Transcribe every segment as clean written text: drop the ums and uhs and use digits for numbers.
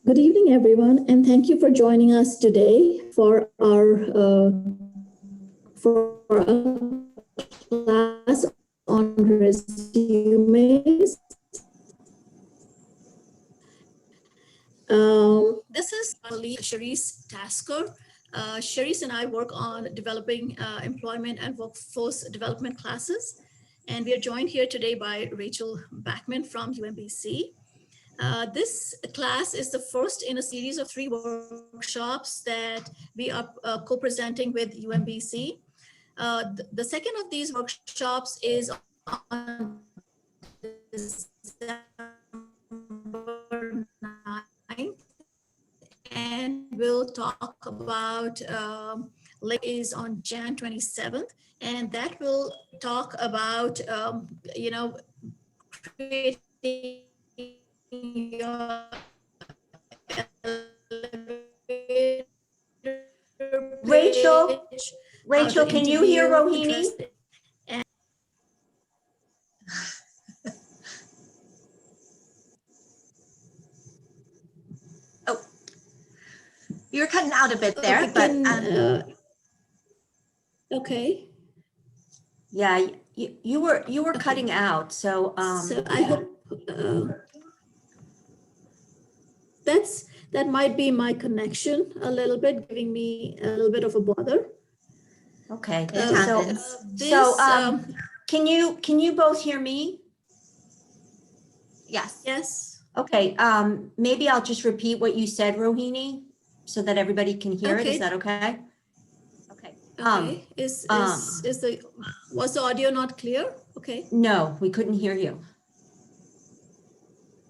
Good evening, everyone, and thank you for joining us today for our class on resumes. This is our lead, Sharice Tasker. Sharice and I work on developing employment and workforce development classes, and we are joined here today by Rachel Backman from UMBC. This class is the first in a series of 3 workshops that we are co-presenting with UMBC. The second of these workshops is on December 9th, and we'll talk about is on Jan 27th, and that will talk about creating your Rachel, can you hear Rohini? Oh, you're cutting out a bit there, okay. Yeah, you were cutting out, so I hope that might be my connection a little bit, giving me a little bit of a bother. Okay, can you both hear me? Yes. Okay, maybe I'll just repeat what you said, Rohini, so that everybody can hear it. Is that okay? Okay. Okay. Was the audio not clear? Okay. No, we couldn't hear you.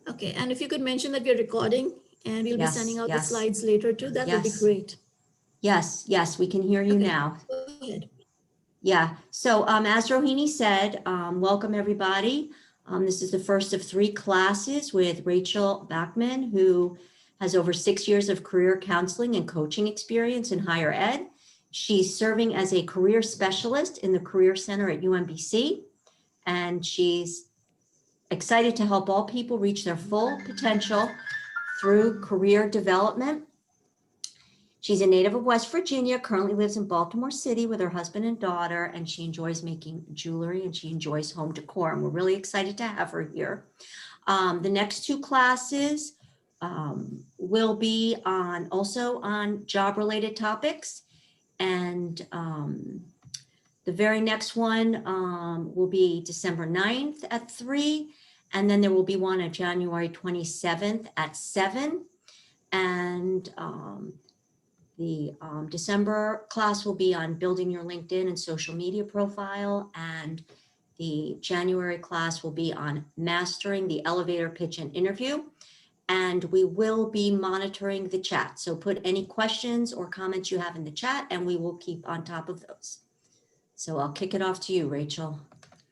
Okay, and if you could mention that we're recording and we'll be sending out the slides later too, that would be great. Yes, we can hear you now. Go ahead. Yeah, so as Rohini said, welcome everybody. This is the first of 3 classes with Rachel Backman, who has over 6 years of career counseling and coaching experience in higher ed. She's serving as a career specialist in the Career Center at UMBC, and she's excited to help all people reach their full potential through career development. She's a native of West Virginia, currently lives in Baltimore City with her husband and daughter, and she enjoys making jewelry and she enjoys home decor. And we're really excited to have her here. The next 2 classes will be also on job-related topics. And the very next one will be December 9th at 3. And then there will be one on January 27th at 7. And the December class will be on building your LinkedIn and social media profile. And the January class will be on mastering the elevator pitch and interview. And we will be monitoring the chat. So put any questions or comments you have in the chat and we will keep on top of those. So I'll kick it off to you, Rachel.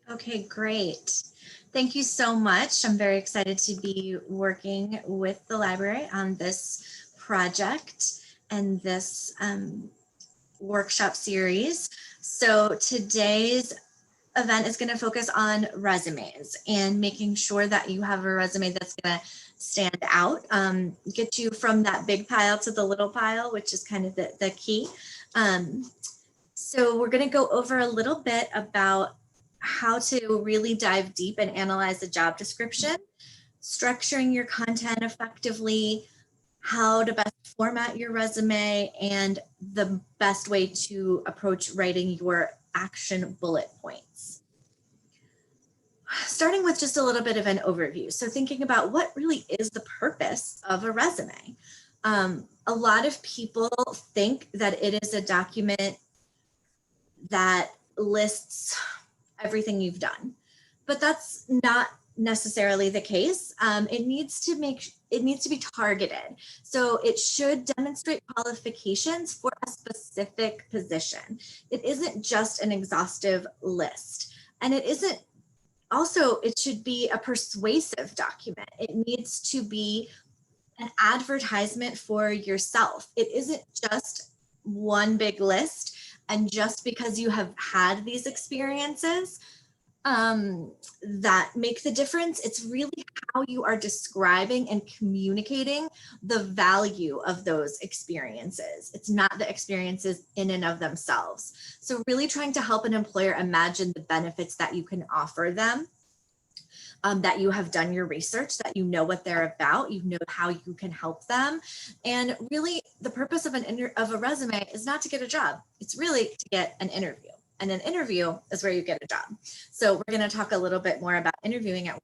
Okay, great. Thank you so much. I'm very excited to be working with the library on this project and this workshop series. So today's event is going to focus on resumes and making sure that you have a resume that's going to stand out, get you from that big pile to the little pile, which is kind of the key. So we're going to go over a little bit about how to really dive deep and analyze the job description, structuring your content effectively, how to best format your resume, and the best way to approach writing your action bullet points. Starting with just a little bit of an overview. So thinking about what really is the purpose of a resume. A lot of people think that it is a document that lists everything you've done, but that's not necessarily the case. It needs to be targeted. So it should demonstrate qualifications for a specific position. It isn't just an exhaustive list, and it should be a persuasive document. It needs to be an advertisement for yourself. It isn't just one big list, and just because you have had these experiences, that make the difference. It's really how you are describing and communicating the value of those experiences. It's not the experiences in and of themselves. So really trying to help an employer imagine the benefits that you can offer them, that you have done your research, that you know what they're about, you know how you can help them. And really the purpose of a resume is not to get a job. It's really to get an interview. And an interview is where you get a job. So we're going to talk a little bit more about interviewing at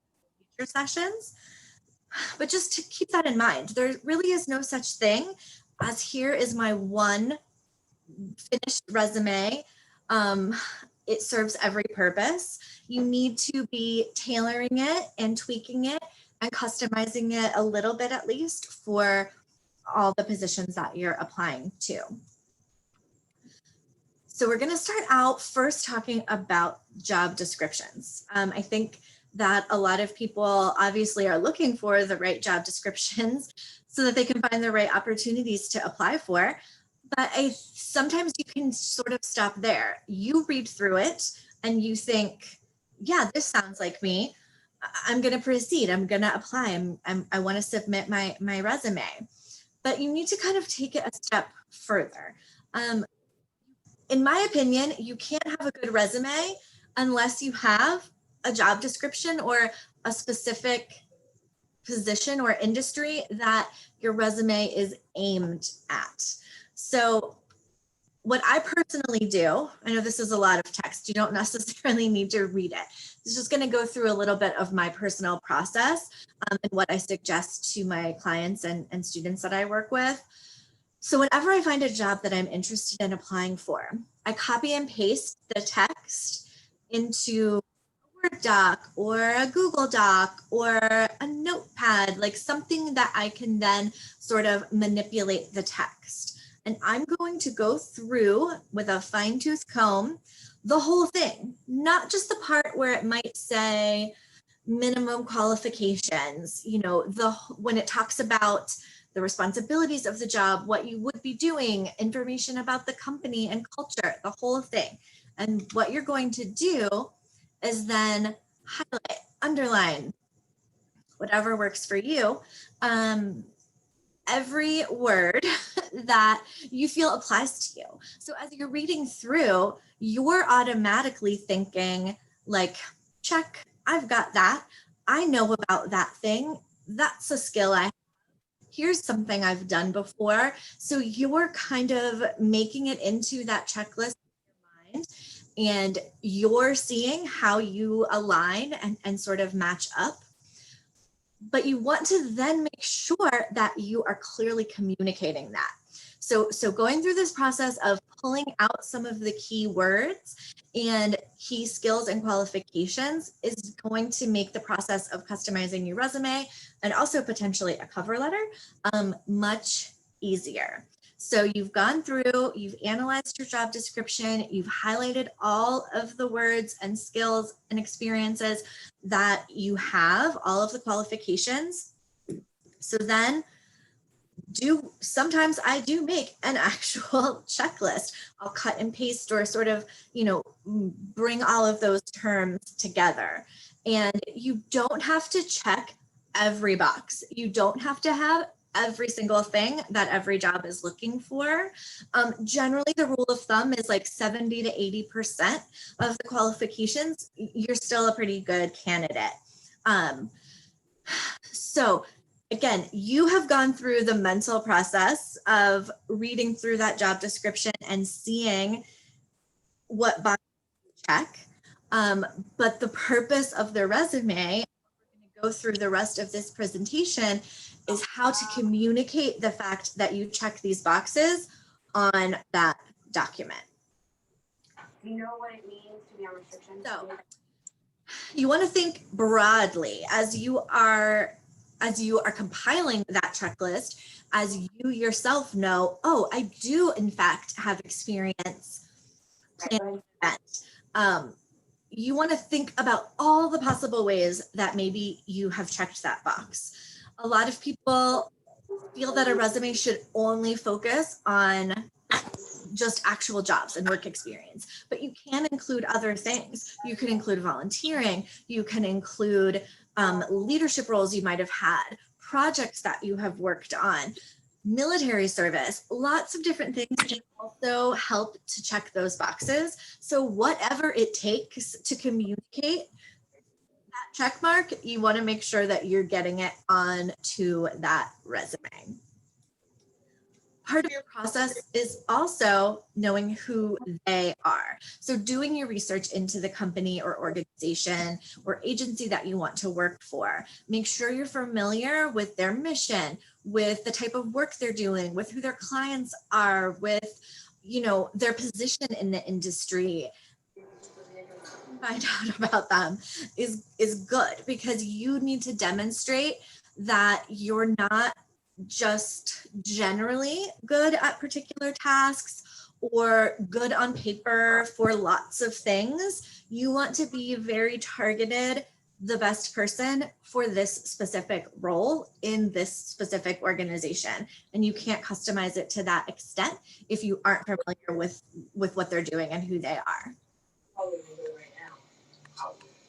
future sessions. But just to keep that in mind, there really is no such thing as here is my one finished resume. It serves every purpose. You need to be tailoring it and tweaking it and customizing it a little bit at least for all the positions that you're applying to. So we're going to start out first talking about job descriptions. I think that a lot of people obviously are looking for the right job descriptions so that they can find the right opportunities to apply for. But sometimes you can sort of stop there. You read through it and you think, yeah, this sounds like me. I'm going to proceed. I'm going to apply. I want to submit my resume. But you need to kind of take it a step further. In my opinion, you can't have a good resume unless you have a job description or a specific position or industry that your resume is aimed at. So what I personally do, I know this is a lot of text, you don't necessarily need to read it. It's just going to go through a little bit of my personal process and what I suggest to my clients and students that I work with. So whenever I find a job that I'm interested in applying for, I copy and paste the text into a Word doc or a Google Doc or a notepad, like something that I can then sort of manipulate the text. And I'm going to go through with a fine-tooth comb the whole thing, not just the part where it might say minimum qualifications, you know, when it talks about the responsibilities of the job, what you would be doing, information about the company and culture, the whole thing. And what you're going to do is then highlight, underline, whatever works for you, every word that you feel applies to you. So as you're reading through, you're automatically thinking like, check, I've got that. I know about that thing. That's a skill I have. Here's something I've done before. So you're kind of making it into that checklist in your mind, and you're seeing how you align and sort of match up. But you want to then make sure that you are clearly communicating that. So going through this process of pulling out some of the key words and key skills and qualifications is going to make the process of customizing your resume and also potentially a cover letter much easier. So you've gone through, you've analyzed your job description, you've highlighted all of the words and skills and experiences that you have, all of the qualifications. So then sometimes I do make an actual checklist. I'll cut and paste or sort of, you know, bring all of those terms together. And you don't have to check every box. You don't have to have every single thing that every job is looking for. Generally, the rule of thumb is like 70 to 80% of the qualifications, you're still a pretty good candidate. So again, you have gone through the mental process of reading through that job description and seeing what box you check. But the purpose of the resume, we're going to go through the rest of this presentation, is how to communicate the fact that you check these boxes on that document. Do you know what it means to be on restriction? So you want to think broadly as you are compiling that checklist, as you yourself know, oh, I do in fact have experience planning events. You want to think about all the possible ways that maybe you have checked that box. A lot of people feel that a resume should only focus on just actual jobs and work experience, but you can include other things. You could include volunteering, you can include leadership roles you might have had, projects that you have worked on, military service, lots of different things can also help to check those boxes. So whatever it takes to communicate that check mark, you want to make sure that you're getting it on to that resume. Part of your process is also knowing who they are. So doing your research into the company or organization or agency that you want to work for. Make sure you're familiar with their mission, with the type of work they're doing, with who their clients are, with, you know, their position in the industry. Find out about them is good, because you need to demonstrate that you're not just generally good at particular tasks or good on paper for lots of things. You want to be very targeted, the best person for this specific role in this specific organization. And you can't customize it to that extent if you aren't familiar with what they're doing and who they are.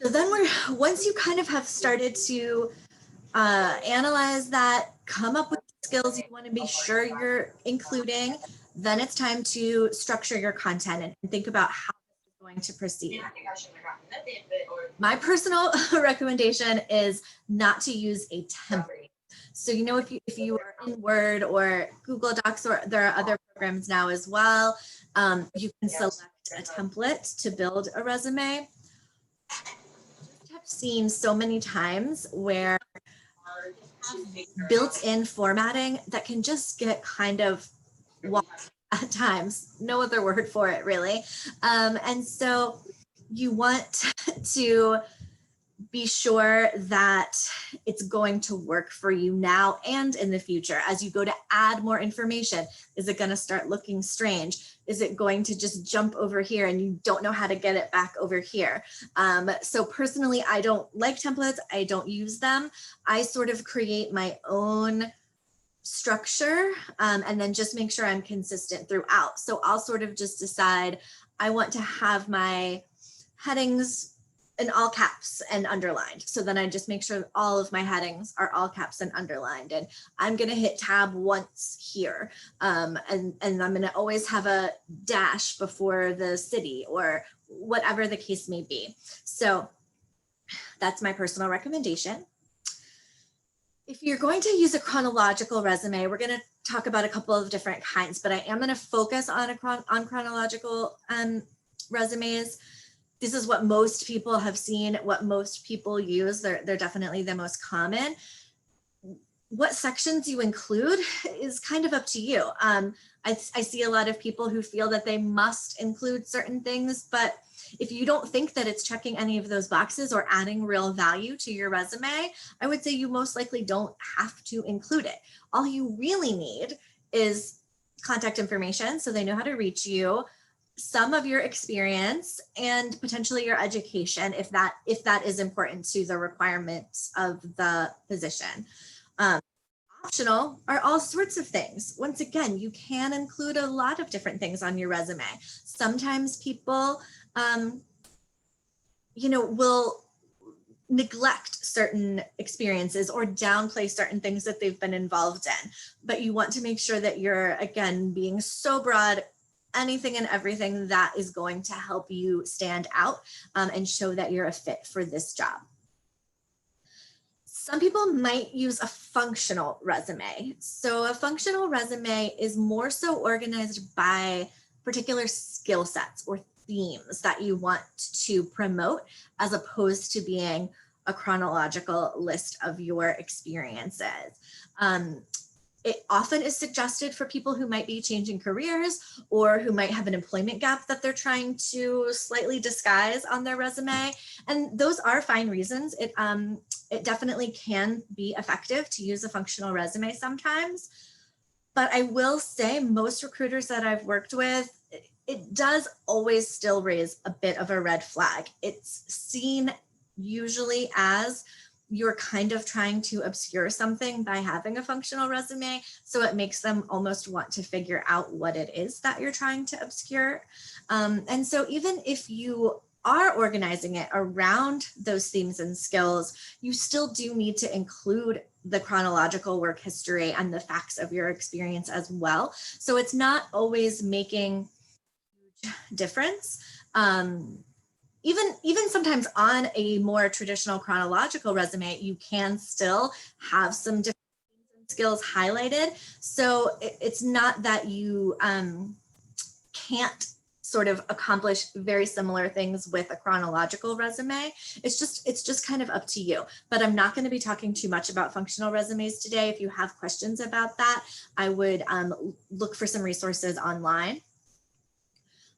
So then once you kind of have started to analyze that, come up with skills you want to be sure you're including, then it's time to structure your content and think about how it's going to proceed. My personal recommendation is not to use a template. So, you know, if you are in Word or Google Docs, or there are other programs now as well, you can select a template to build a resume. I've seen so many times where built-in formatting that can just get kind of wonky at times. No other word for it, really. And so you want to be sure that it's going to work for you now and in the future. As you go to add more information, is it going to start looking strange? Is it going to just jump over here and you don't know how to get it back over here? So personally, I don't like templates. I don't use them. I sort of create my own structure and then just make sure I'm consistent throughout. So I'll sort of just decide I want to have my headings in all caps and underlined. So then I just make sure all of my headings are all caps and underlined. And I'm going to hit tab once here. And I'm going to always have a dash before the city or whatever the case may be. So that's my personal recommendation. If you're going to use a chronological resume, we're going to talk about a couple of different kinds, but I am going to focus on chronological resumes. This is what most people have seen, what most people use. They're definitely the most common. What sections you include is kind of up to you. I see a lot of people who feel that they must include certain things, but if you don't think that it's checking any of those boxes or adding real value to your resume, I would say you most likely don't have to include it. All you really need is contact information so they know how to reach you, some of your experience, and potentially your education if that is important to the requirements of the position. Optional are all sorts of things. Once again, you can include a lot of different things on your resume. Sometimes people will neglect certain experiences or downplay certain things that they've been involved in, but you want to make sure that you're, again, being so broad, anything and everything that is going to help you stand out and show that you're a fit for this job. Some people might use a functional resume. So a functional resume is more so organized by particular skill sets or themes that you want to promote, as opposed to being a chronological list of your experiences. It often is suggested for people who might be changing careers or who might have an employment gap that they're trying to slightly disguise on their resume. And those are fine reasons. It definitely can be effective to use a functional resume sometimes. But I will say most recruiters that I've worked with, it does always still raise a bit of a red flag. It's seen usually as you're kind of trying to obscure something by having a functional resume. So it makes them almost want to figure out what it is that you're trying to obscure. And so even if you are organizing it around those themes and skills, you still do need to include the chronological work history and the facts of your experience as well. So it's not always making a huge difference. Even sometimes on a more traditional chronological resume, you can still have some different skills highlighted. So it's not that you can't sort of accomplish very similar things with a chronological resume. It's just kind of up to you. But I'm not going to be talking too much about functional resumes today. If you have questions about that, I would look for some resources online.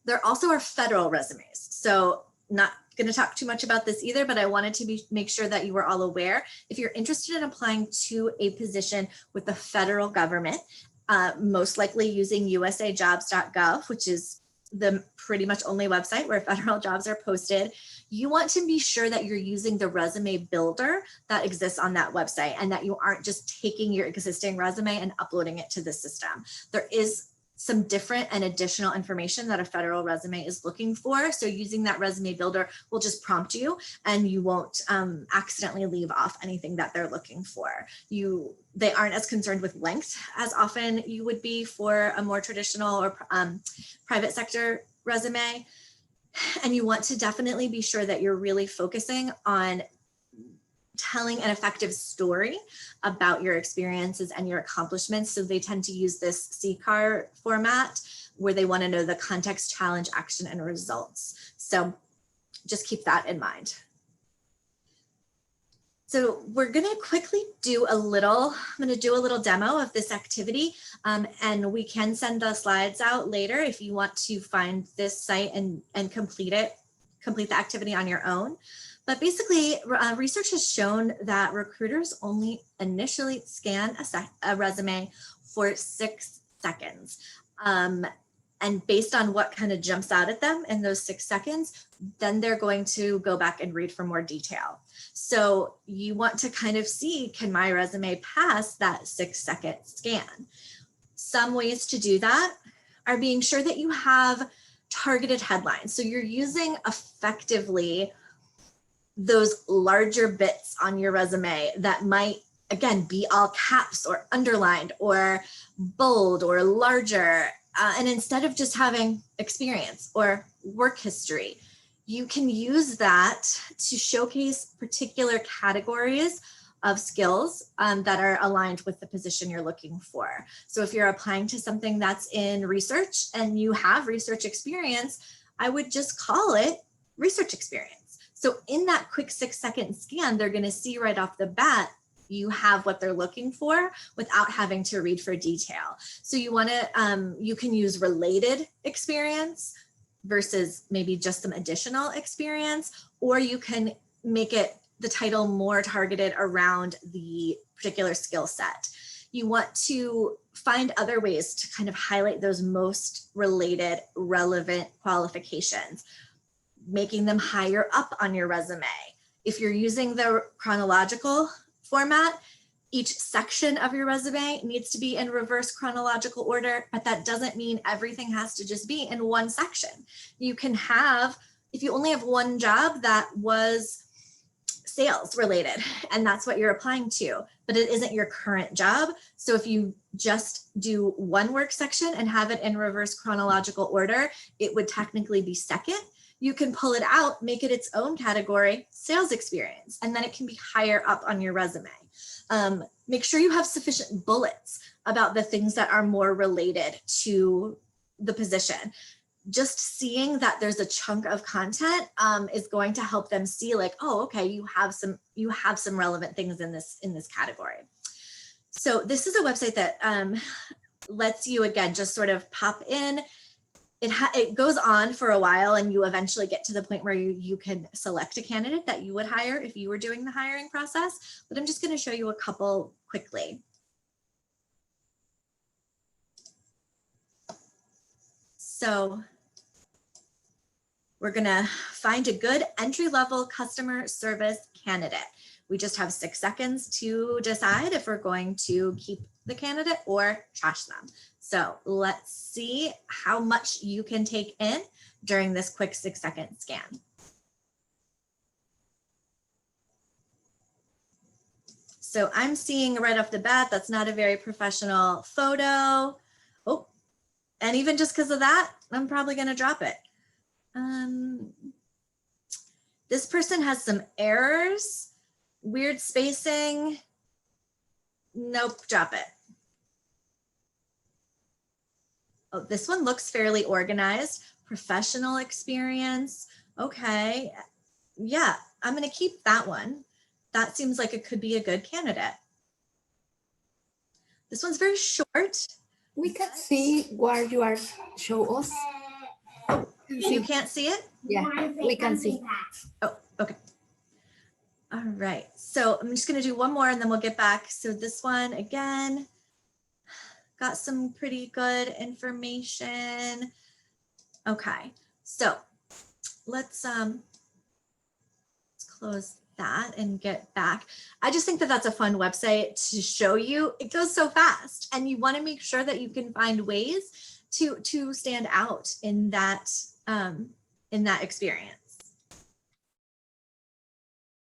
There also are federal resumes. So not going to talk too much about this either, but I wanted to make sure that you were all aware. If you're interested in applying to a position with the federal government, most likely using usajobs.gov, which is the pretty much only website where federal jobs are posted, you want to be sure that you're using the resume builder that exists on that website and that you aren't just taking your existing resume and uploading it to the system. There is some different and additional information that a federal resume is looking for. So using that resume builder will just prompt you and you won't accidentally leave off anything that they're looking for. They aren't as concerned with length as often you would be for a more traditional or private sector resume. And you want to definitely be sure that you're really focusing on telling an effective story about your experiences and your accomplishments. So they tend to use this CCAR format where they want to know the context, challenge, action, and results. So just keep that in mind. So we're going to quickly do a little demo of this activity, and we can send the slides out later if you want to find this site and complete the activity on your own. But basically, research has shown that recruiters only initially scan a resume for 6 seconds. And based on what kind of jumps out at them in those 6 seconds, then they're going to go back and read for more detail. So you want to kind of see, can my resume pass that 6-second scan? Some ways to do that are being sure that you have targeted headlines. So you're using effectively those larger bits on your resume that might, again, be all caps or underlined or bold or larger. And instead of just having experience or work history, you can use that to showcase particular categories of skills that are aligned with the position you're looking for. So if you're applying to something that's in research and you have research experience, I would just call it research experience. So in that quick 6-second scan, they're going to see right off the bat, you have what they're looking for without having to read for detail. So you want to, you can use related experience versus maybe just some additional experience, or you can make it the title more targeted around the particular skill set. You want to find other ways to kind of highlight those most related, relevant qualifications, making them higher up on your resume. If you're using the chronological format, each section of your resume needs to be in reverse chronological order, but that doesn't mean everything has to just be in one section. You can have, if you only have one job that was sales related, and that's what you're applying to, but it isn't your current job. So if you just do one work section and have it in reverse chronological order, it would technically be second. You can pull it out, make it its own category, sales experience, and then it can be higher up on your resume. Make sure you have sufficient bullets about the things that are more related to the position. Just seeing that there's a chunk of content is going to help them see like, oh, okay, you have some relevant things in this category. So this is a website that lets you, again, just sort of pop in. It goes on for a while and you eventually get to the point where you can select a candidate that you would hire if you were doing the hiring process. But I'm just going to show you a couple quickly. So we're going to find a good entry-level customer service candidate. We just have 6 seconds to decide if we're going to keep the candidate or trash them. So let's see how much you can take in during this quick 6-second scan. So I'm seeing right off the bat, that's not a very professional photo. Oh, and even just because of that, I'm probably going to drop it. This person has some errors, weird spacing. Nope, drop it. Oh, this one looks fairly organized. Professional experience. Okay. Yeah, I'm going to keep that one. That seems like it could be a good candidate. This one's very short. We can see where you are show us. You can't see it? Yeah, we can see. Oh, okay. All right. So I'm just going to do one more and then we'll get back. So this one again, got some pretty good information. Okay. So let's close that and get back. I just think that that's a fun website to show you. It goes so fast and you want to make sure that you can find ways to stand out in that experience.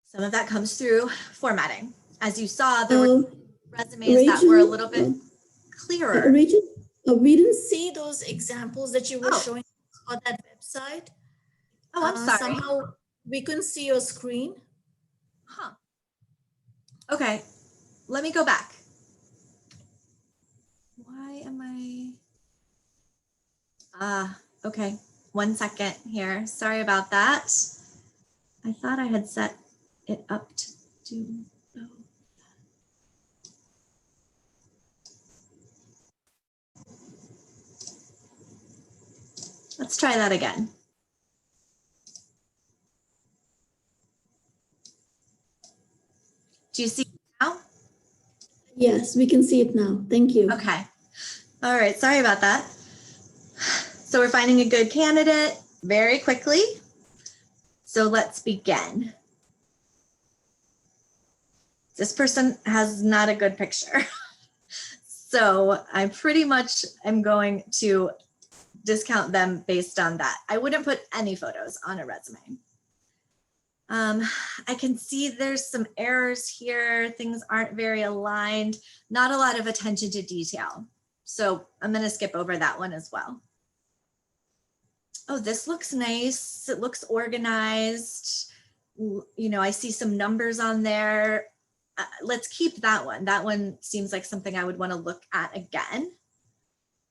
Some of that comes through formatting. As you saw, there were resumes that were a little bit clearer. Rachel, we didn't see those examples that you were Oh. showing on that website. Oh, I'm sorry. Somehow we couldn't see your screen. Huh. Okay, let me go back. Why am I? Okay, 1 second here. Sorry about that. I thought I had set it up to do both. Let's try that again. Do you see it now? Yes, we can see it now. Thank you. Okay. All right, sorry about that. So we're finding a good candidate very quickly. So let's begin. This person has not a good picture. So I pretty much am going to discount them based on that. I wouldn't put any photos on a resume. I can see there's some errors here. Things aren't very aligned, not a lot of attention to detail. So I'm going to skip over that one as well. Oh, this looks nice. It looks organized. You know, I see some numbers on there. Let's keep that one. That one seems like something I would want to look at again.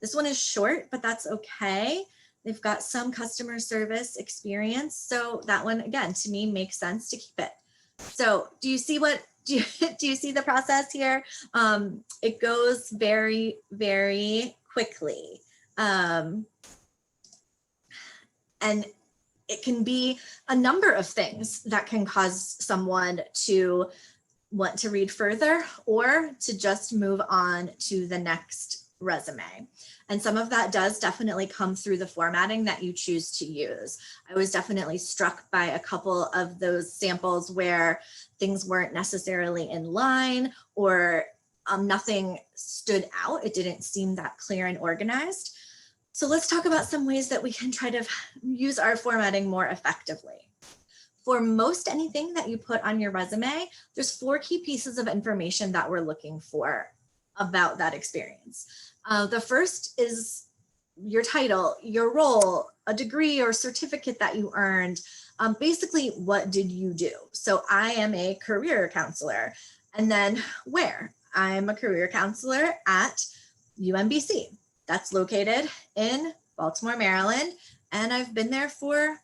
This one is short, but that's okay. They've got some customer service experience. So that one, again, to me makes sense to keep it. So do you see what, do you see the process here? It goes very, very quickly. And it can be a number of things that can cause someone to want to read further or to just move on to the next resume. And some of that does definitely come through the formatting that you choose to use. I was definitely struck by a couple of those samples where things weren't necessarily in line or nothing stood out. It didn't seem that clear and organized. So let's talk about some ways that we can try to use our formatting more effectively. For most anything that you put on your resume, there's 4 key pieces of information that we're looking for about that experience. The first is your title, your role, a degree or certificate that you earned. Basically, what did you do? So I am a career counselor. And then where? I'm a career counselor at UMBC. That's located in Baltimore, Maryland. And I've been there for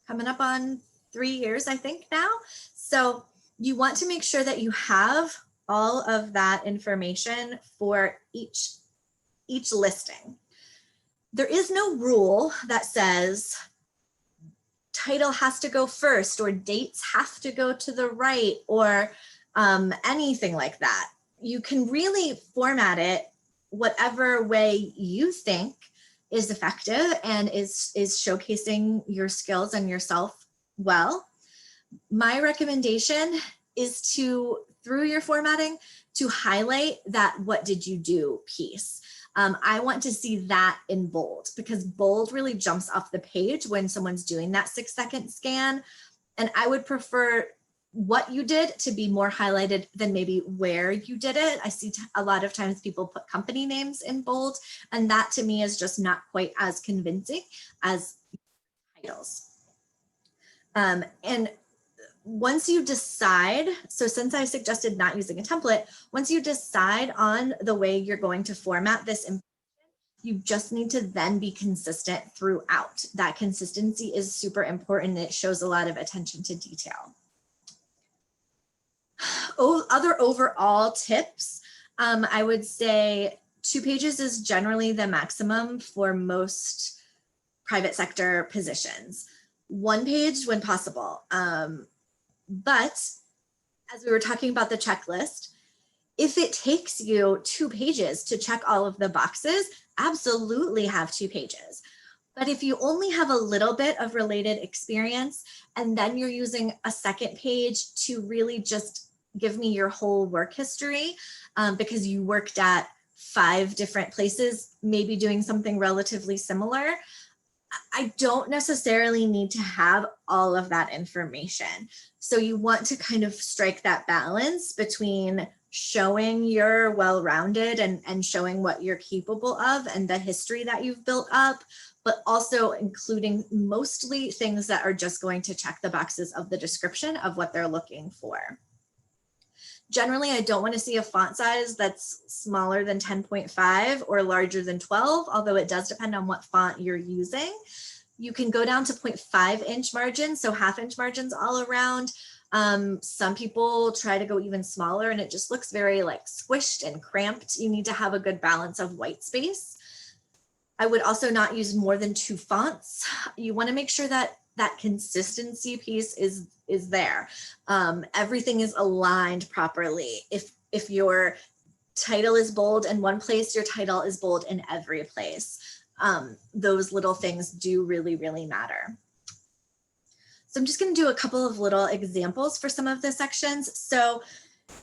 coming up on 3 years, I think now. So you want to make sure that you have all of that information for each listing. There is no rule that says title has to go first or dates have to go to the right or anything like that. You can really format it whatever way you think is effective and is showcasing your skills and yourself well. My recommendation is to, through your formatting, to highlight that "what did you do" piece. I want to see that in bold, because bold really jumps off the page when someone's doing that 6-second scan. And I would prefer what you did to be more highlighted than maybe where you did it. I see a lot of times people put company names in bold, and that to me is just not quite as convincing as titles. And once you decide, so since I suggested not using a template, once you decide on the way you're going to format this information, you just need to then be consistent throughout. That consistency is super important. It shows a lot of attention to detail. Other overall tips, I would say 2 pages is generally the maximum for most private sector positions. 1 page when possible. But as we were talking about the checklist, if it takes you 2 pages to check all of the boxes, absolutely have 2 pages. But if you only have a little bit of related experience, and then you're using a 2nd page to really just give me your whole work history, because you worked at 5 different places, maybe doing something relatively similar, I don't necessarily need to have all of that information. So you want to kind of strike that balance between showing you're well-rounded and showing what you're capable of and the history that you've built up, but also including mostly things that are just going to check the boxes of the description of what they're looking for. Generally, I don't want to see a font size that's smaller than 10.5 or larger than 12, although it does depend on what font you're using. You can go down to 0.5 inch margins, so 1/2 inch margins all around. Some people try to go even smaller and it just looks very like squished and cramped. You need to have a good balance of white space. I would also not use more than 2 fonts. You want to make sure that that consistency piece is there. Everything is aligned properly. If your title is bold in one place, your title is bold in every place. Those little things do really, really matter. So I'm just going to do a couple of little examples for some of the sections. So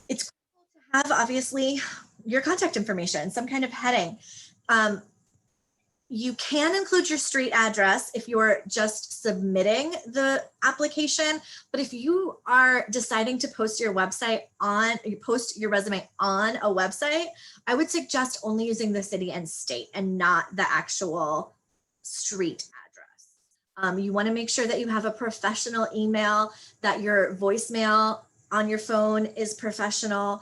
it's cool to have, obviously, your contact information, some kind of heading. You can include your street address if you're just submitting the application, but if you are deciding to post your website on, you post your resume on a website, I would suggest only using the city and state and not the actual street address. You want to make sure that you have a professional email, that your voicemail on your phone is professional.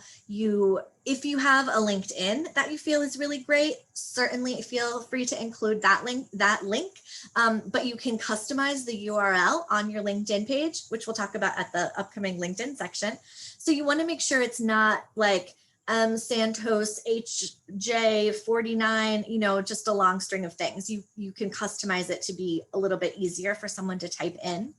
If you have a LinkedIn that you feel is really great, certainly feel free to include that link, but you can customize the URL on your LinkedIn page, which we'll talk about at the upcoming LinkedIn section. So you want to make sure it's not like Santos HJ49, just a long string of things. You can customize it to be a little bit easier for someone to type in.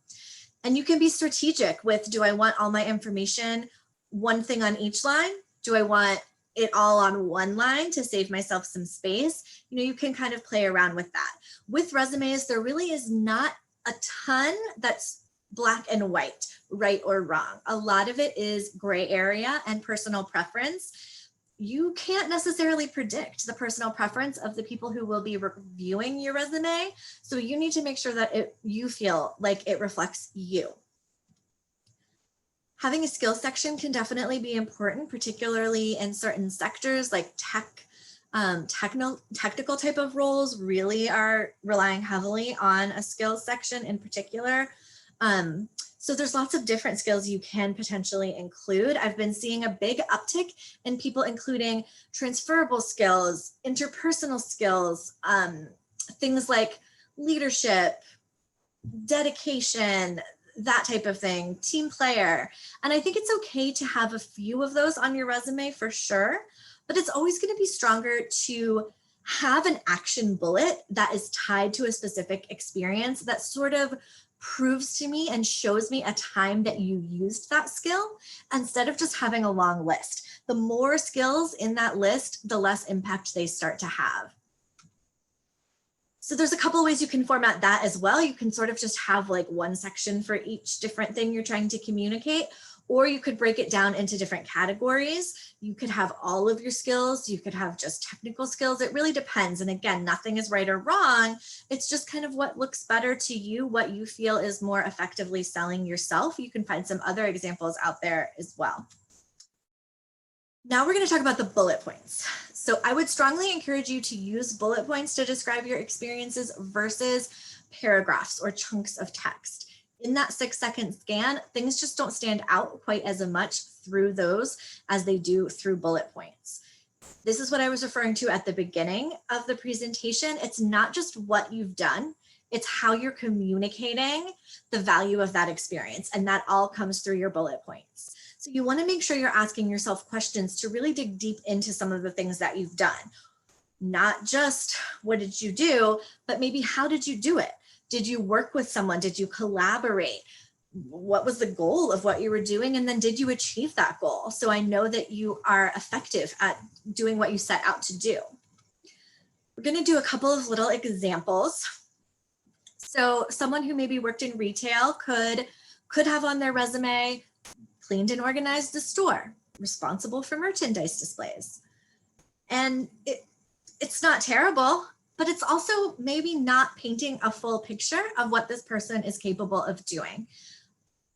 And you can be strategic with, do I want all my information, one thing on each line? Do I want it all on one line to save myself some space? You can kind of play around with that. With resumes, there really is not a ton that's black and white, right or wrong. A lot of it is gray area and personal preference. You can't necessarily predict the personal preference of the people who will be reviewing your resume. So you need to make sure that you feel like it reflects you. Having a skills section can definitely be important, particularly in certain sectors like technical type of roles really are relying heavily on a skills section in particular. So there's lots of different skills you can potentially include. I've been seeing a big uptick in people including transferable skills, interpersonal skills, things like leadership, dedication, that type of thing, team player. And I think it's okay to have a few of those on your resume for sure, but it's always going to be stronger to have an action bullet that is tied to a specific experience that sort of proves to me and shows me a time that you used that skill instead of just having a long list. The more skills in that list, the less impact they start to have. So there's a couple of ways you can format that as well. You can sort of just have like one section for each different thing you're trying to communicate, Or you could break it down into different categories. You could have all of your skills. You could have just technical skills. It really depends. And again, nothing is right or wrong. It's just kind of what looks better to you, what you feel is more effectively selling yourself. You can find some other examples out there as well. Now we're going to talk about the bullet points. So I would strongly encourage you to use bullet points to describe your experiences versus paragraphs or chunks of text. In that 6-second scan, things just don't stand out quite as much through those as they do through bullet points. This is what I was referring to at the beginning of the presentation. It's not just what you've done, it's how you're communicating the value of that experience, and that all comes through your bullet points. So you want to make sure you're asking yourself questions to really dig deep into some of the things that you've done. Not just what did you do, but maybe how did you do it? Did you work with someone? Did you collaborate? What was the goal of what you were doing? And then did you achieve that goal? So I know that you are effective at doing what you set out to do. We're going to do a couple of little examples. So someone who maybe worked in retail could have on their resume, cleaned and organized the store, responsible for merchandise displays. And it's not terrible, but it's also maybe not painting a full picture of what this person is capable of doing,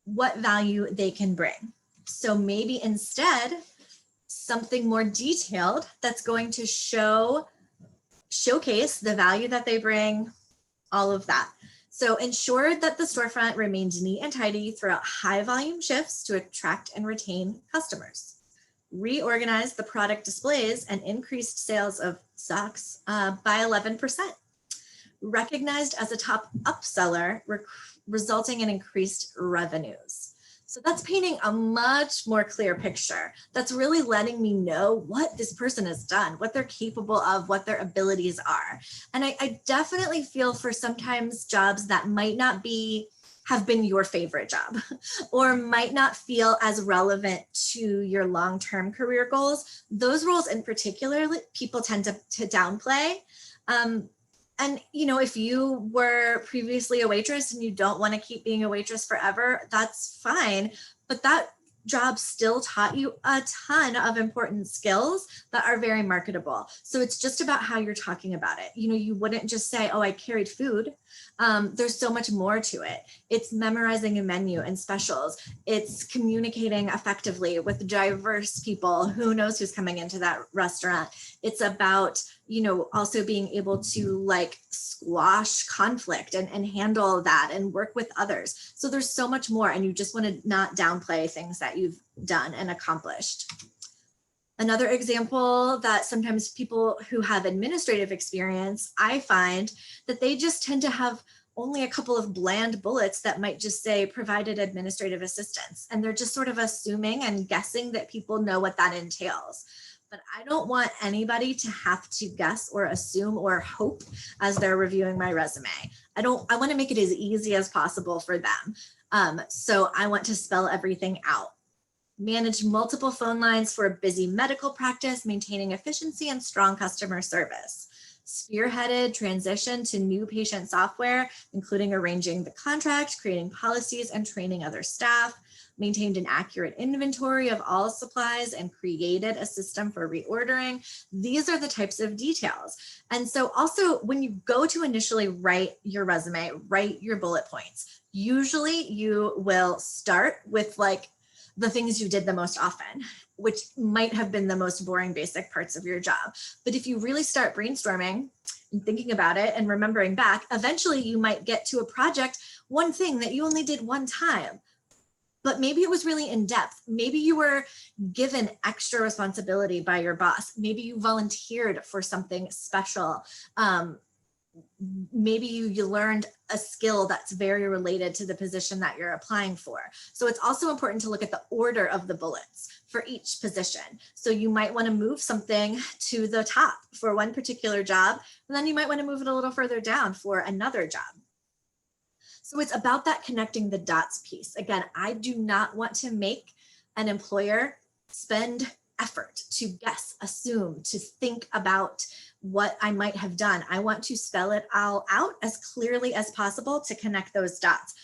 what value they can bring. So maybe instead, something more detailed that's going to showcase the value that they bring, all of that. So ensure that the storefront remains neat and tidy throughout high volume shifts to attract and retain customers. Reorganized the product displays and increased sales of socks by 11%. Recognized as a top upseller, resulting in increased revenues. So that's painting a much more clear picture. That's really letting me know what this person has done, what they're capable of, what their abilities are. And I definitely feel for sometimes jobs that might not have been your favorite job or might not feel as relevant to your long-term career goals. Those roles in particular, people tend to downplay. And you know, if you were previously a waitress and you don't want to keep being a waitress forever, that's fine. But that job still taught you a ton of important skills that are very marketable. So it's just about how you're talking about it. You know, you wouldn't just say, oh, I carried food. There's so much more to it. It's memorizing a menu and specials. It's communicating effectively with diverse people. Who knows who's coming into that restaurant? It's about, you know, also being able to like squash conflict and handle that and work with others. So there's so much more, and you just want to not downplay things that you've done and accomplished. Another example that sometimes people who have administrative experience, I find that they just tend to have only a couple of bland bullets that might just say provided administrative assistance. And they're just sort of assuming and guessing that people know what that entails. But I don't want anybody to have to guess or assume or hope as they're reviewing my resume. I want to make it as easy as possible for them. So I want to spell everything out. Manage multiple phone lines for a busy medical practice, maintaining efficiency and strong customer service. Spearheaded transition to new patient software, including arranging the contract, creating policies, and training other staff. Maintained an accurate inventory of all supplies and created a system for reordering. These are the types of details. And so also when you go to initially write your resume, write your bullet points, usually you will start with like the things you did the most often, which might have been the most boring basic parts of your job. But if you really start brainstorming and thinking about it and remembering back, eventually you might get to a project, one thing that you only did one time, but maybe it was really in depth. Maybe you were given extra responsibility by your boss. Maybe you volunteered for something special. Maybe you learned a skill that's very related to the position that you're applying for. So it's also important to look at the order of the bullets for each position. So you might want to move something to the top for one particular job, and then you might want to move it a little further down for another job. So it's about that connecting the dots piece. Again, I do not want to make an employer spend effort to guess, assume, to think about what I might have done. I want to spell it all out as clearly as possible to connect those dots.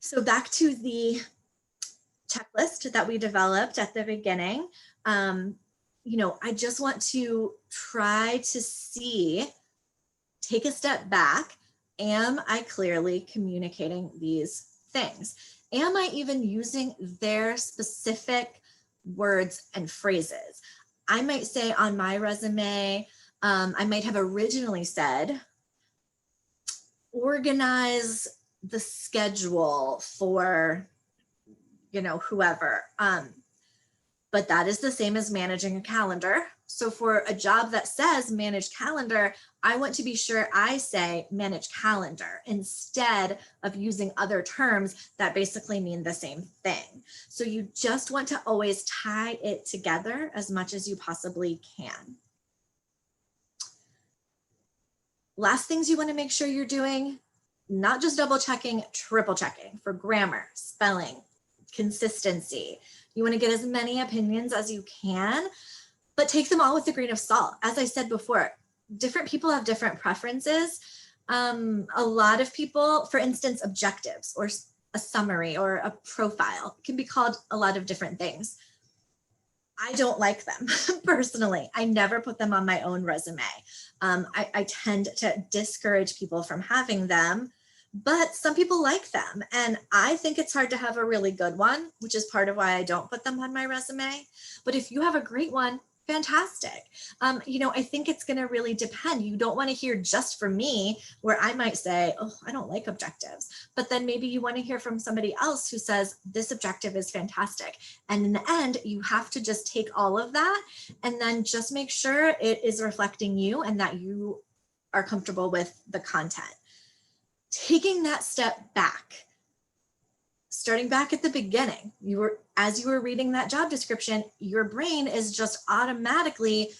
So back to the checklist that we developed at the beginning. I just want to try to take a step back. Am I clearly communicating these things? Am I even using their specific words and phrases? I might say on my resume, I might have originally said, organize the schedule for, whoever. But that is the same as managing a calendar. So for a job that says manage calendar, I want to be sure I say manage calendar instead of using other terms that basically mean the same thing. So you just want to always tie it together as much as you possibly can. Last things you want to make sure you're doing, not just double checking, triple checking for grammar, spelling, consistency. You want to get as many opinions as you can, but take them all with a grain of salt. As I said before, different people have different preferences. A lot of people, for instance, objectives or a summary or a profile can be called a lot of different things. I don't like them personally. I never put them on my own resume. I tend to discourage people from having them, but some people like them. And I think it's hard to have a really good one, which is part of why I don't put them on my resume. But if you have a great one, fantastic. I think it's going to really depend. You don't want to hear just from me where I might say, oh, I don't like objectives. But then maybe you want to hear from somebody else who says this objective is fantastic. And in the end, you have to just take all of that and then just make sure it is reflecting you and that you are comfortable with the content. Taking that step back, starting back at the beginning, as you were reading that job description, your brain is just automatically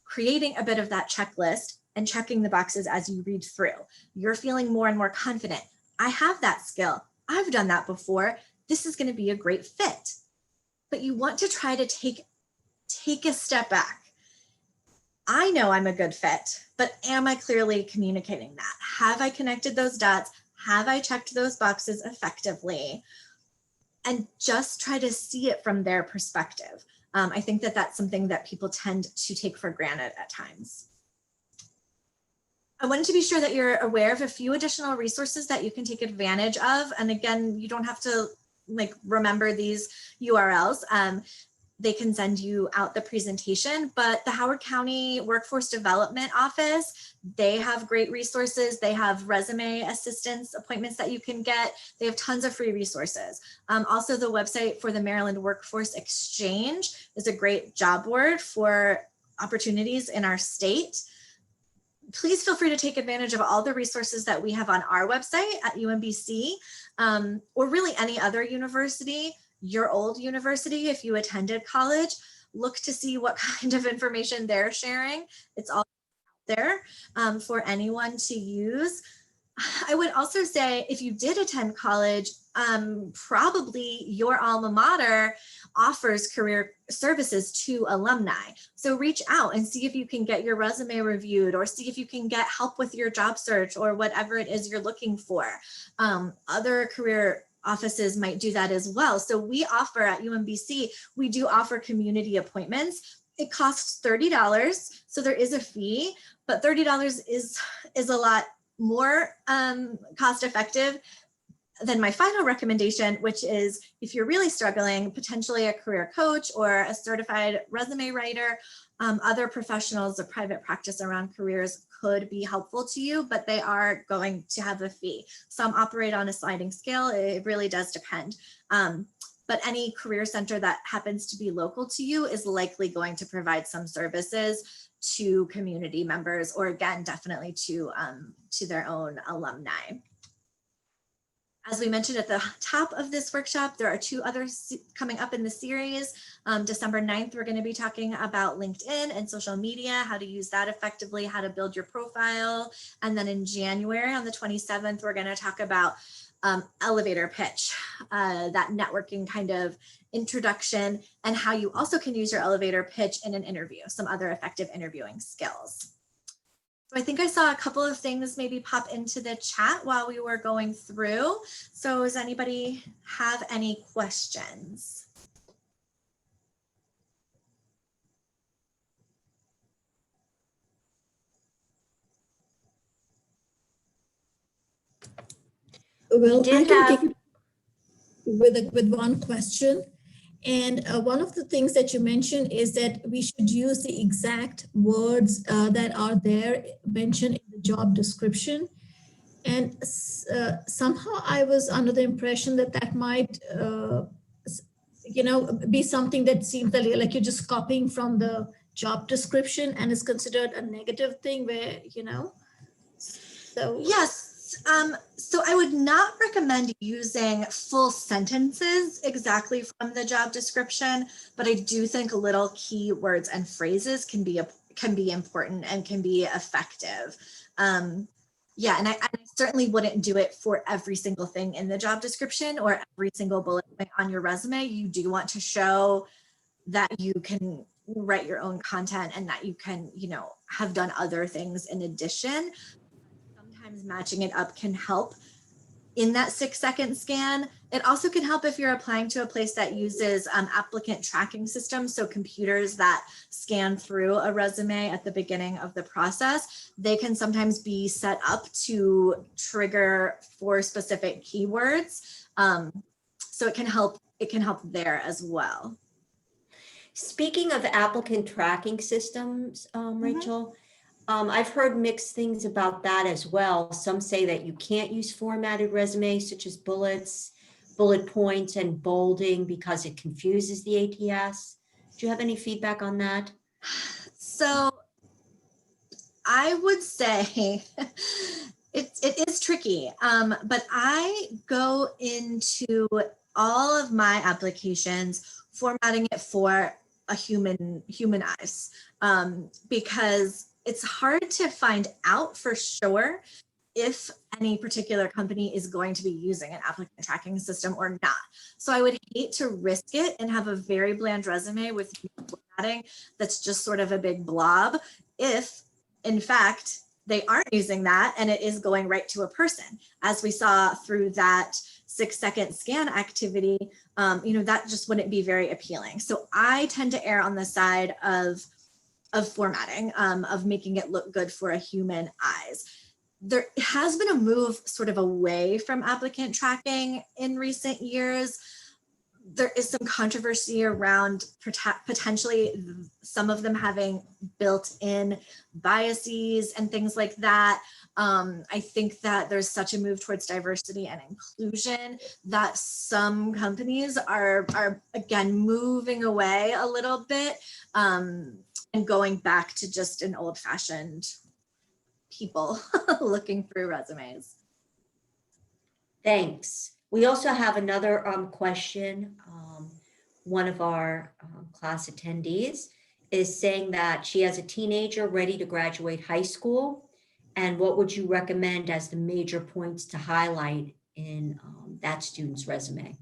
creating a bit of that checklist and checking the boxes as you read through. You're feeling more and more confident. I have that skill. I've done that before. This is going to be a great fit. But you want to try to take a step back. I know I'm a good fit, but am I clearly communicating that? Have I connected those dots? Have I checked those boxes effectively? And just try to see it from their perspective. I think that that's something that people tend to take for granted at times. I wanted to be sure that you're aware of a few additional resources that you can take advantage of. And again, you don't have to remember these URLs. They can send you out the presentation, but the Howard County Workforce Development Office, they have great resources. They have resume assistance appointments that you can get. They have tons of free resources. Also, the website for the Maryland Workforce Exchange is a great job board for opportunities in our state. Please feel free to take advantage of all the resources that we have on our website at UMBC, or really any other university. Your old university, if you attended college, look to see what kind of information they're sharing. It's all there for anyone to use. I would also say if you did attend college, probably your alma mater offers career services to alumni. So reach out and see if you can get your resume reviewed or see if you can get help with your job search or whatever it is you're looking for. Other career offices might do that as well. So we offer at UMBC, we do offer community appointments. It costs $30, so there is a fee, but $30 is a lot more cost effective than my final recommendation, which is if you're really struggling, potentially a career coach or a certified resume writer, other professionals of private practice around careers could be helpful to you, but they are going to have a fee. Some operate on a sliding scale. It really does depend. But any career center that happens to be local to you is likely going to provide some services to community members, or again, definitely to their own alumni. As we mentioned at the top of this workshop, there are two others coming up in the series. December 9th, we're going to be talking about LinkedIn and social media, how to use that effectively, how to build your profile. And then in January on the 27th, we're going to talk about elevator pitch, that networking kind of introduction, and how you also can use your elevator pitch in an interview, some other effective interviewing skills. So I think I saw a couple of things maybe pop into the chat while we were going through. So does anybody have any questions? Well, I Did can have, kick it with one question. And one of the things that you mentioned is that we should use the exact words that are there mentioned in the job description. And somehow I was under the impression that that might, be something that seems like you're just copying from the job description and is considered a negative thing where, so. Yes. So I would not recommend using full sentences exactly from the job description, but I do think little keywords and phrases can be important and can be effective. Yeah, and I certainly wouldn't do it for every single thing in the job description or every single bullet point on your resume. You do want to show that you can write your own content and that you can, have done other things in addition. Sometimes matching it up can help in that 6-second scan. It also can help if you're applying to a place that uses applicant tracking systems. So computers that scan through a resume at the beginning of the process, they can sometimes be set up to trigger for specific keywords. So it can help there as well. speaking of applicant tracking systems, Rachel, I've heard mixed things about that as well. Some say that you can't use formatted resumes such as bullets, bullet points, and bolding because it confuses the ATS. Do you have any feedback on that? So I would say it is tricky, but I go into all of my applications formatting it for a human eyes, because it's hard to find out for sure if any particular company is going to be using an applicant tracking system or not. So I would hate to risk it and have a very bland resume with formatting that's just sort of a big blob if, in fact, they aren't using that and it is going right to a person. As we saw through that 6-second scan activity, that just wouldn't be very appealing. So I tend to err on the side of formatting, of making it look good for a human eyes. There has been a move sort of away from applicant tracking in recent years. There is some controversy around potentially some of them having built-in biases and things like that. I think that there's such a move towards diversity and inclusion that some companies are again moving away a little bit, and going back to just an old-fashioned people looking through resumes. Thanks. We also have another question. One of our class attendees is saying that she has a teenager ready to graduate high school. And what would you recommend as the major points to highlight in that student's resume?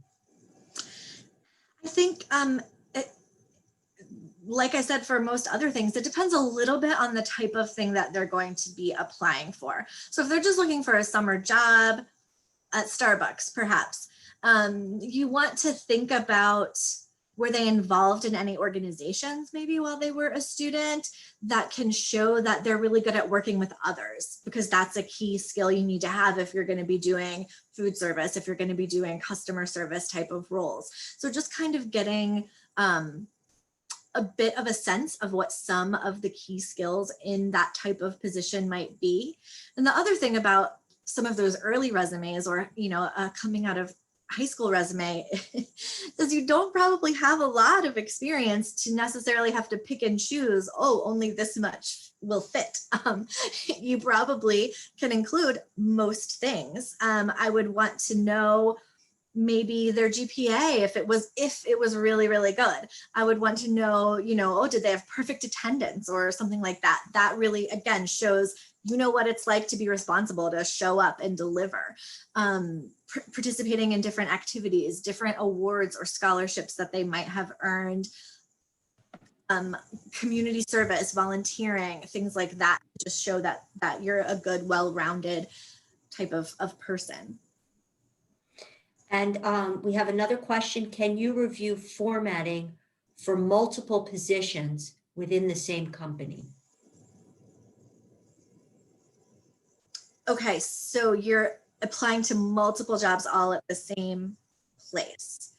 I think, like I said, for most other things, it depends a little bit on the type of thing that they're going to be applying for. So if they're just looking for a summer job at Starbucks, perhaps, you want to think about, were they involved in any organizations maybe while they were a student that can show that they're really good at working with others, because that's a key skill you need to have if you're going to be doing food service, if you're going to be doing customer service type of roles. So just kind of getting a bit of a sense of what some of the key skills in that type of position might be. And the other thing about some of those early resumes, or coming out of high school resume, is you don't probably have a lot of experience to necessarily have to pick and choose, only this much will fit. You probably can include most things. I would want to know maybe their GPA, if it was really, really good. I would want to know, did they have perfect attendance or something like that? That really, again, shows what it's like to be responsible, to show up and deliver. Participating in different activities, different awards or scholarships that they might have earned. community service, volunteering, things like that, just show that you're a good, well-rounded type of person. And we have another question. Can you review formatting for multiple positions within the same company? Okay, so you're applying to multiple jobs all at the same place.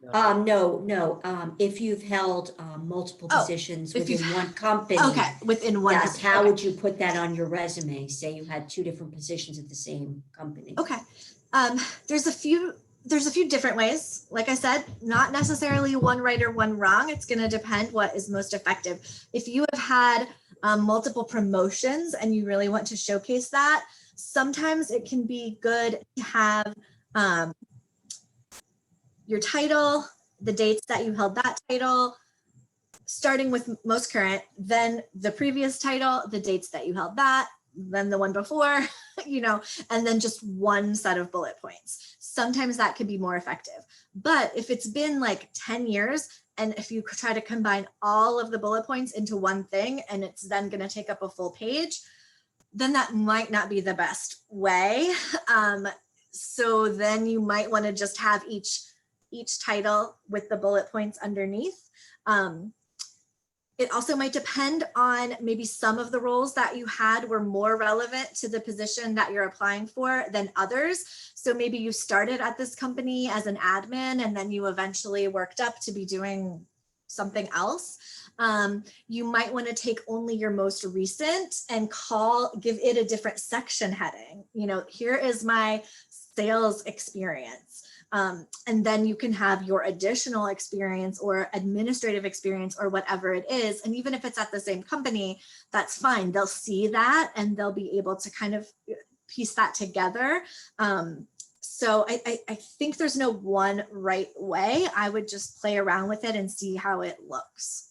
No. If you've held multiple Oh, positions if you've- within one company. Okay, within one. Yes, company. how Okay. would you put that on your resume? Say you had two different positions at the same company. Okay, there's a few different ways. Like I said, not necessarily one right or one wrong. It's going to depend what is most effective. If you have had multiple promotions and you really want to showcase that, sometimes it can be good to have your title, the dates that you held that title, starting with most current, then the previous title, the dates that you held that, then the one before, and then just one set of bullet points. Sometimes that could be more effective. But if it's been like 10 years, and if you try to combine all of the bullet points into one thing, and it's then going to take up a full page, then that might not be the best way. So then you might want to just have each title with the bullet points underneath. It also might depend on maybe some of the roles that you had were more relevant to the position that you're applying for than others. So maybe you started at this company as an admin and then you eventually worked up to be doing something else. You might want to take only your most recent and give it a different section heading. Here is my sales experience. And then you can have your additional experience or administrative experience or whatever it is. And even if it's at the same company, that's fine. They'll see that and they'll be able to kind of piece that together. So I think there's no one right way. I would just play around with it and see how it looks.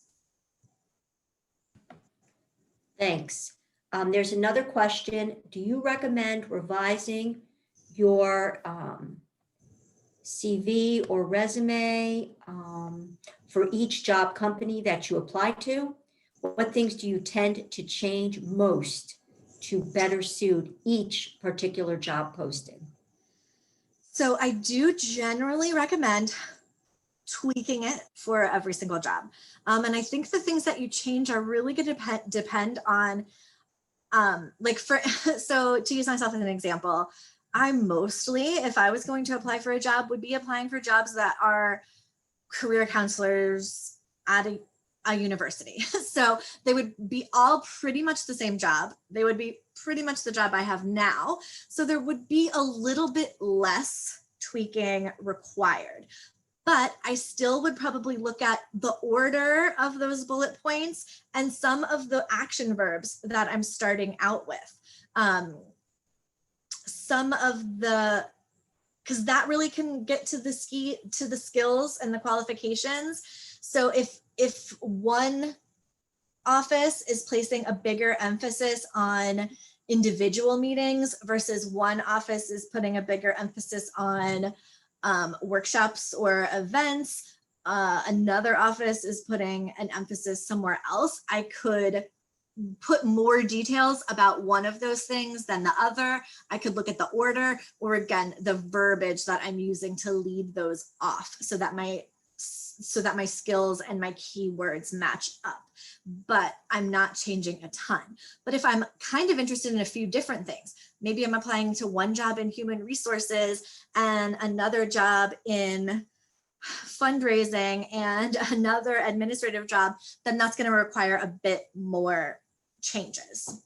Thanks. There's another question. Do you recommend revising your CV or resume for each job company that you apply to? What things do you tend to change most to better suit each particular job posting? So I do generally recommend tweaking it for every single job. And I think the things that you change are really going to depend on, so to use myself as an example, I mostly, if I was going to apply for a job, would be applying for jobs that are career counselors at a university. So they would be all pretty much the same job. They would be pretty much the job I have now. So there would be a little bit less tweaking required. But I still would probably look at the order of those bullet points and some of the action verbs that I'm starting out with. Some of because that really can get to the skills and the qualifications. So if one office is placing a bigger emphasis on individual meetings versus one office is putting a bigger emphasis on workshops or events, another office is putting an emphasis somewhere else, I could put more details about one of those things than the other. I could look at the order or again, the verbiage that I'm using to lead those off so that my skills and my keywords match up, but I'm not changing a ton. But if I'm kind of interested in a few different things, maybe I'm applying to one job in human resources and another job in fundraising and another administrative job, then that's going to require a bit more changes.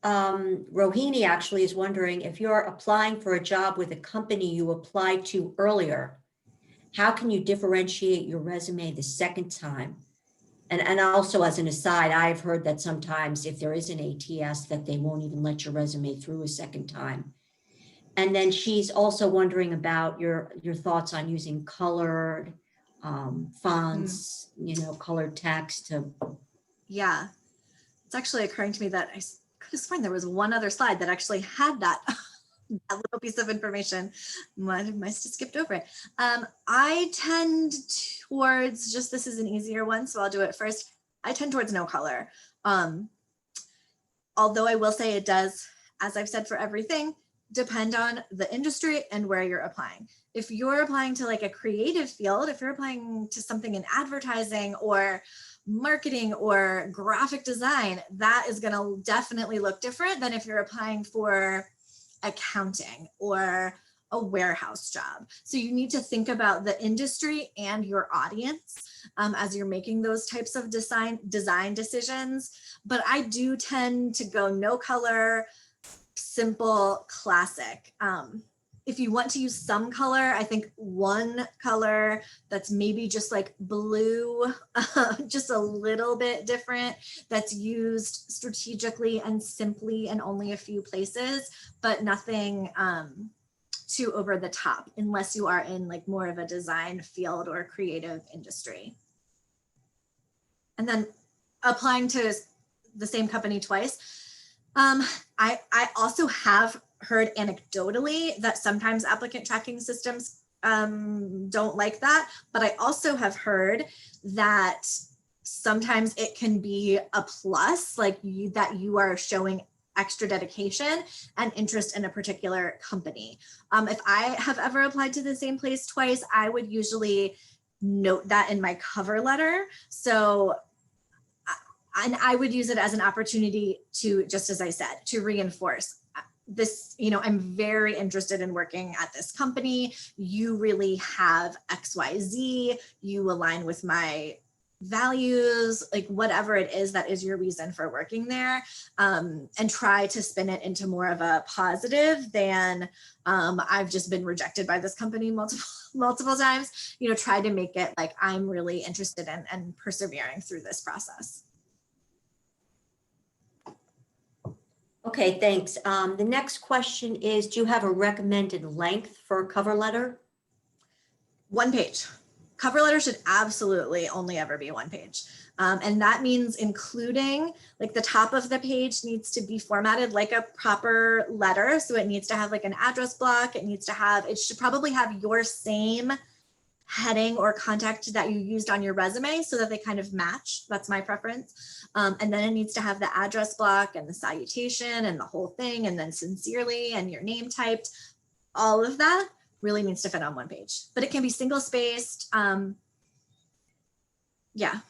Rohini actually is wondering if you're applying for a job with a company you applied to earlier, how can you differentiate your resume the second time? And also as an aside, I've heard that sometimes if there is an ATS that they won't even let your resume through a second time. And then she's also wondering about your thoughts on using colored fonts, colored text to. Yeah, it's actually occurring to me that I could have sworn there was one other slide that actually had that that little piece of information. Might have skipped over it. I tend towards just, this is an easier one, so I'll do it first. I tend towards no color. Although I will say it does, as I've said for everything, depend on the industry and where you're applying. If you're applying to like a creative field, if you're applying to something in advertising or marketing or graphic design, that is going to definitely look different than if you're applying for accounting or a warehouse job. So you need to think about the industry and your audience as you're making those types of design decisions. But I do tend to go no color, simple, classic. If you want to use some color, I think one color that's maybe just like blue, just a little bit different, that's used strategically and simply in only a few places, but nothing too over the top, unless you are in like more of a design field or creative industry. And then applying to the same company twice. I also have heard anecdotally that sometimes applicant tracking systems don't like that, but I also have heard that sometimes it can be a plus, like that you are showing extra dedication and interest in a particular company. If I have ever applied to the same place twice, I would usually note that in my cover letter. So and I would use it as an opportunity to, just as I said, to reinforce this, you know, I'm very interested in working at this company. You really have XYZ, you align with my values, like whatever it is that is your reason for working there, and try to spin it into more of a positive than I've just been rejected by this company multiple times. You know, try to make it like I'm really interested in and persevering through this process. Okay, thanks. The next question is, do you have a recommended length for a cover letter? 1 page. Cover letter should absolutely only ever be 1 page. And that means including, like the top of the page needs to be formatted like a proper letter. So it needs to have like an address block. It should probably have your same heading or contact that you used on your resume so that they kind of match. That's my preference. And then it needs to have the address block and the salutation and the whole thing, and then sincerely and your name typed. All of that really needs to fit on 1 page, but it can be single spaced. Yeah.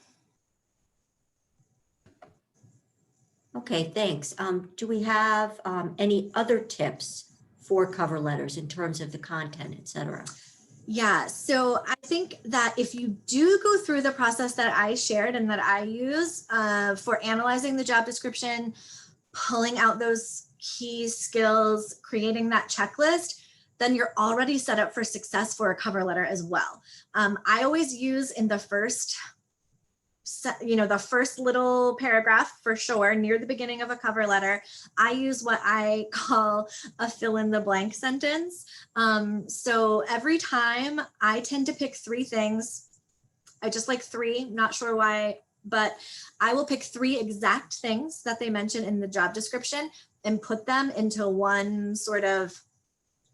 Okay, thanks. Do we have any other tips for cover letters in terms of the content, et cetera? Yeah, so I think that if you do go through the process that I shared and that I use for analyzing the job description, pulling out those key skills, creating that checklist, then you're already set up for success for a cover letter as well. I always use in the first little paragraph for sure, near the beginning of a cover letter, I use what I call a fill in the blank sentence. So every time I tend to pick 3 things. I just like 3, not sure why, but I will pick 3 exact things that they mention in the job description and put them into one sort of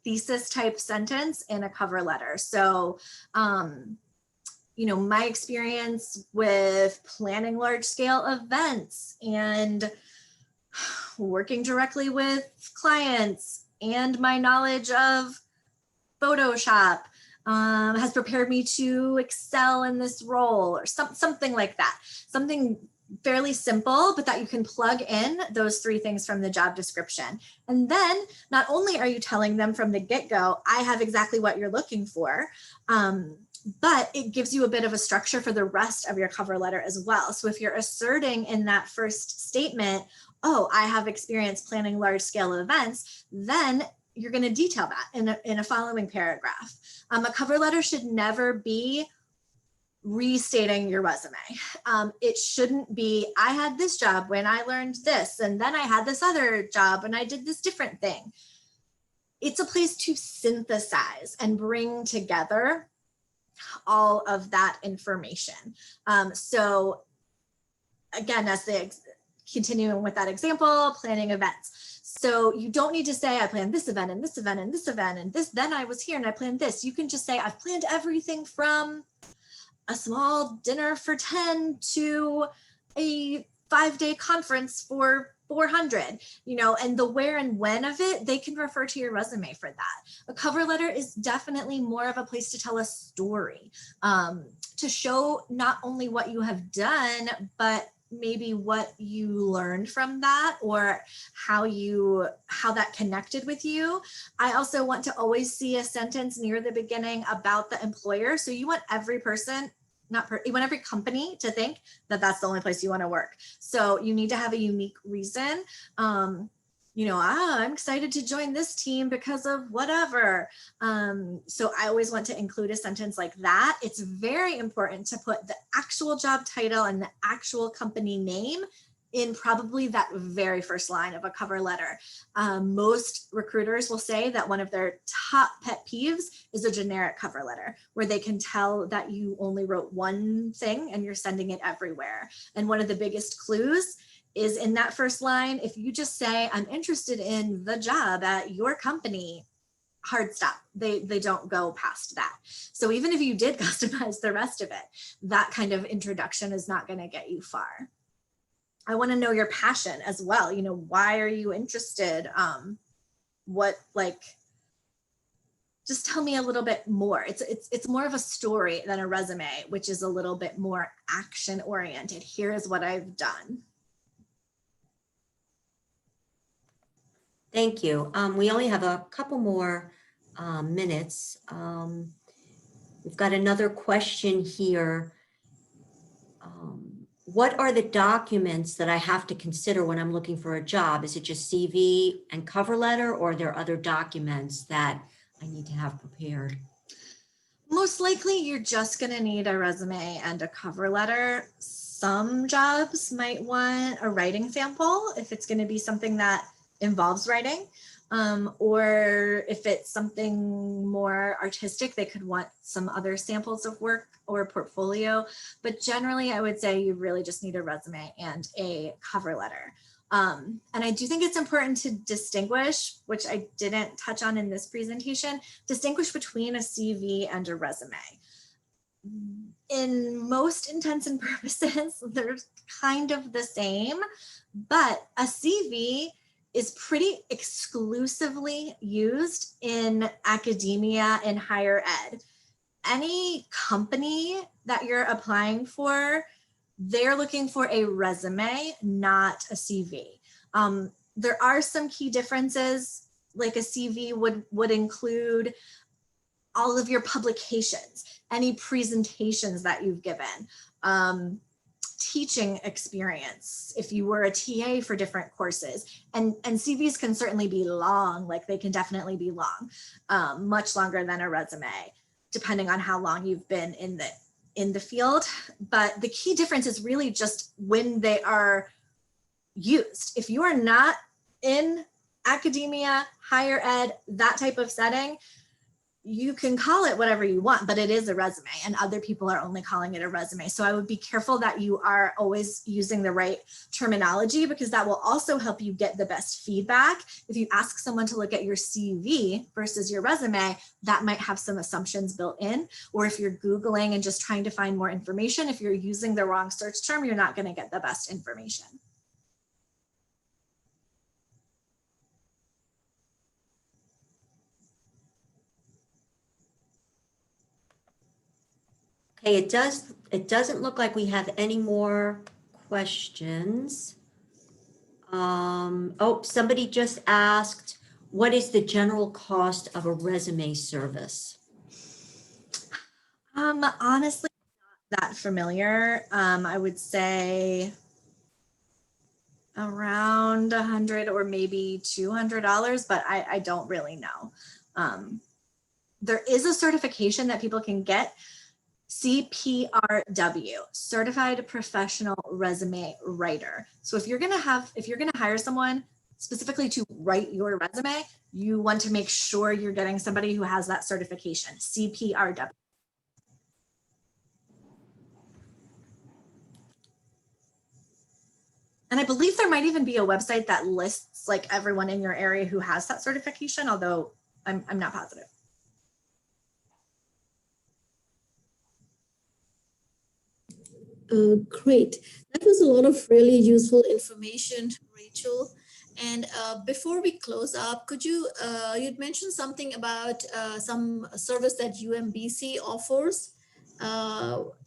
thesis type sentence in a cover letter. So, you know, my experience with planning large scale events and working directly with clients and my knowledge of Photoshop has prepared me to excel in this role, or something like that. Something fairly simple, but that you can plug in those 3 things from the job description. And then not only are you telling them from the get-go, I have exactly what you're looking for, but it gives you a bit of a structure for the rest of your cover letter as well. So if you're asserting in that first statement, oh, I have experience planning large scale events, then you're going to detail that in a following paragraph. A cover letter should never be restating your resume. It shouldn't be, I had this job when I learned this, and then I had this other job and I did this different thing. It's a place to synthesize and bring together all of that information. So again, as continuing with that example, planning events. So you don't need to say, I planned this event and this event and this event and this, then I was here and I planned this. You can just say, I've planned everything from a small dinner for 10 to a 5-day conference for 400, and the where and when of it, they can refer to your resume for that. A cover letter is definitely more of a place to tell a story, to show not only what you have done, but maybe what you learned from that, or how that connected with you. I also want to always see a sentence near the beginning about the employer. So you want every person, you want every company to think that that's the only place you want to work. So you need to have a unique reason. I'm excited to join this team because of whatever. So I always want to include a sentence like that. It's very important to put the actual job title and the actual company name in probably that very first line of a cover letter. Most recruiters will say that one of their top pet peeves is a generic cover letter, where they can tell that you only wrote one thing and you're sending it everywhere. And one of the biggest clues is in that first line. If you just say, I'm interested in the job at your company, hard stop. They don't go past that. So even if you did customize the rest of it, that kind of introduction is not going to get you far. I want to know your passion as well. Why are you interested? Just tell me a little bit more. It's more of a story than a resume, which is a little bit more action oriented. Here is what I've done. Thank you. We only have a couple more minutes. We've got another question here. What are the documents that I have to consider when I'm looking for a job? Is it just CV and cover letter, or are there other documents that I need to have prepared? Most likely you're just going to need a resume and a cover letter. Some jobs might want a writing sample if it's going to be something that involves writing, or if it's something more artistic, they could want some other samples of work or a portfolio. But generally, I would say you really just need a resume and a cover letter. And I do think it's important to distinguish, which I didn't touch on in this presentation, distinguish between a CV and a resume. In most intents and purposes, they're kind of the same, but a CV is pretty exclusively used in academia and higher ed. Any company that you're applying for, they're looking for a resume, not a CV. There are some key differences, like a CV would include all of your publications, any presentations that you've given, teaching experience, if you were a TA for different courses, and CVs can certainly be long, like they can definitely be long, much longer than a resume, depending on how long you've been in the field. But the key difference is really just when they are used. If you are not in academia, higher ed, that type of setting, you can call it whatever you want, but it is a resume, and other people are only calling it a resume. So I would be careful that you are always using the right terminology, because that will also help you get the best feedback. If you ask someone to look at your CV versus your resume, that might have some assumptions built in. Or if you're Googling and just trying to find more information, if you're using the wrong search term, you're not going to get the best information. Okay, it doesn't look like we have any more questions. Oh, somebody just asked, what is the general cost of a resume service? Honestly, not that familiar. I would say around $100 or maybe $200, but I don't really know. There is a certification that people can get, CPRW, Certified Professional Resume Writer. So if you're gonna hire someone specifically to write your resume, you want to make sure you're getting somebody who has that certification, CPRW. And I believe there might even be a website that lists like everyone in your area who has that certification, although I'm not positive. Great. That was a lot of really useful information, Rachel. And before we close up, could you, you'd mentioned something about some service that UMBC offers.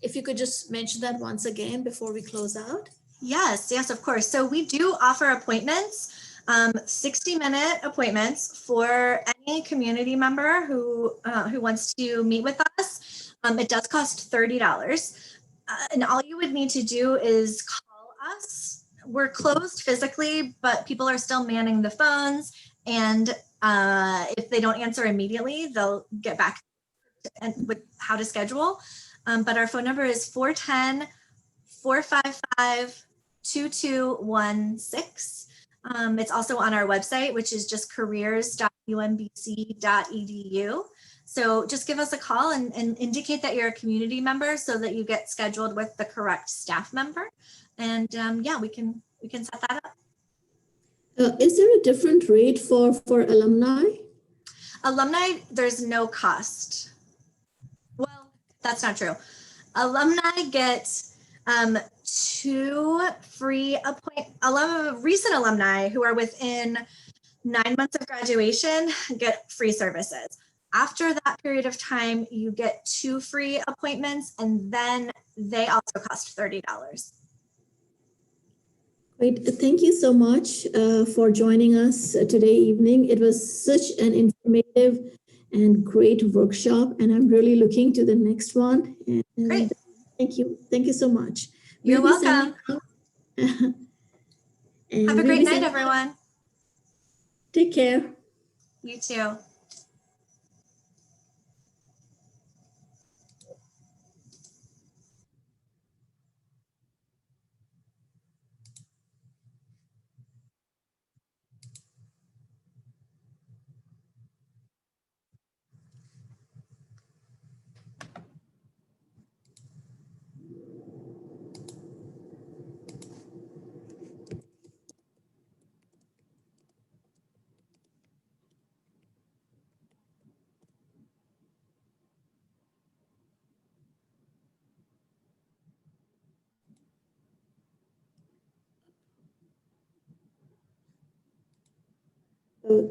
If you could just mention that once again before we close out. Yes, yes, of course. So we do offer appointments, 60-minute appointments for any community member who wants to meet with us. It does cost $30. And all you would need to do is call us. We're closed physically, but people are still manning the phones. And if they don't answer immediately, they'll get back with how to schedule. But our phone number is 410-455-2216. It's also on our website, which is just careers.umbc.edu. So just give us a call and indicate that you're a community member so that you get scheduled with the correct staff member. And yeah, we can set that up. Is there a different rate for alumni? Alumni, there's no cost. Well, that's not true. Alumni get 2 free recent alumni who are within 9 months of graduation get free services. After that period of time, you get 2 free appointments, and then they also cost $30. Great. Thank you so much for joining us today evening. It was such an informative and great workshop, and I'm really looking to the next one. And Great. Thank you. Thank you so much. You're We'll be welcome. And Have a we'll great be night, sending- everyone. Take care. You too.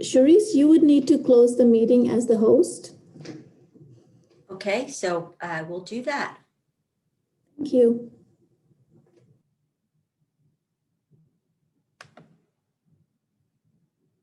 Charisse, you would need to close the meeting as the host. Okay, so I will do that. Thank you.